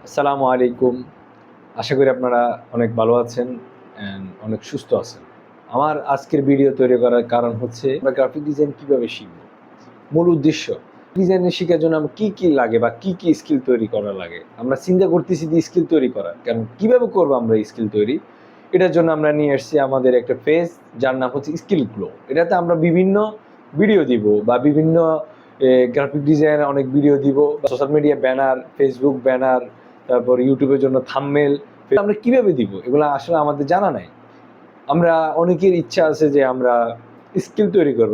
আসসালামু আলাইকুম। আশা করি আপনারা অনেক ভালো আছেন অ্যান্ড অনেক সুস্থ আছেন। আমার আজকের ভিডিও তৈরি করার কারণ হচ্ছে আমরা গ্রাফিক ডিজাইন কিভাবে শিখব। মূল উদ্দেশ্য ডিজাইনের শেখার জন্য আমার কি লাগে বা কি স্কিল তৈরি করা লাগে। আমরা চিন্তা করতেছি যে স্কিল তৈরি করার। কারণ কিভাবে করব আমরা স্কিল তৈরি? এটার জন্য আমরা নিয়ে আসছি আমাদের একটা পেজ যার নাম হচ্ছে স্কিল গ্লো। এটাতে আমরা বিভিন্ন ভিডিও দিব বা বিভিন্ন গ্রাফিক ডিজাইনের অনেক ভিডিও দিব। Social media banner, Facebook banner, তারপর ইউটিউবের জন্য থাম্বনেল আমরা কিভাবে দিব এগুলো আসলে আমাদের জানা নাই। আমরা অনেকের ইচ্ছা আছে যে আমরা স্কিল তৈরি করব।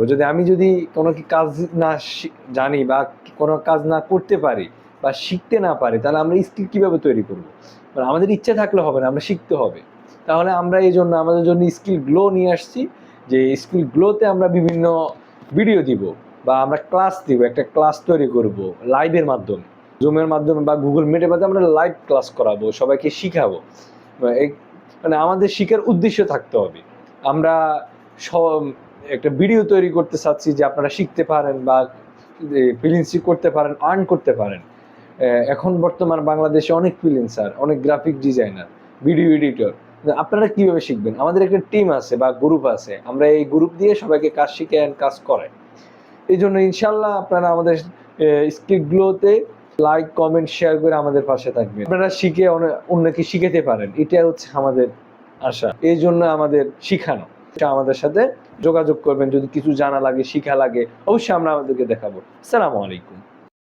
যদি কোনো কাজ না জানি বা কোনো কাজ না করতে পারি বা শিখতে না পারি তাহলে আমরা স্কিল কিভাবে তৈরি করব? মানে আমাদের ইচ্ছা থাকলে হবে না, আমরা শিখতে হবে। তাহলে আমরা এই জন্য আমাদের জন্য স্কিল গ্লো নিয়ে আসছি, যে স্কিল গ্লোতে আমরা বিভিন্ন ভিডিও দিব বা আমরা ক্লাস দিব, একটা ক্লাস তৈরি করব লাইভের মাধ্যমে, জুমের মাধ্যমে বা গুগল মিটের মাধ্যমে আমরা লাইভ ক্লাস করাবো, সবাইকে শিখাবো। মানে আমাদের শিখার উদ্দেশ্য থাকতে হবে। আমরা একটা ভিডিও তৈরি করতে চাচ্ছি যে আপনারা শিখতে পারেন বা ফ্রিল্যান্সিং করতে পারেন, আর্ন করতে পারেন। এখন বর্তমান বাংলাদেশে অনেক ফ্রিল্যান্সার, অনেক গ্রাফিক ডিজাইনার, ভিডিও এডিটর। আপনারা কিভাবে শিখবেন? আমাদের একটা টিম আছে বা গ্রুপ আছে, আমরা এই গ্রুপ দিয়ে সবাইকে কাজ শিখে কাজ করাই। এই জন্য ইনশাল্লাহ আপনারা আমাদের স্কিলগুলোতে লাইক, কমেন্ট, শেয়ার করে আমাদের পাশে থাকবেন। আপনারা শিখে অন্যকে শিখাতে পারেন, এটা হচ্ছে আমাদের আশা। এই জন্য আমাদের শিখানো। আমাদের সাথে যোগাযোগ করবেন, যদি কিছু জানা লাগে, শিখা লাগে, অবশ্যই আমরা আমাদেরকে দেখাবো। আসসালামু আলাইকুম।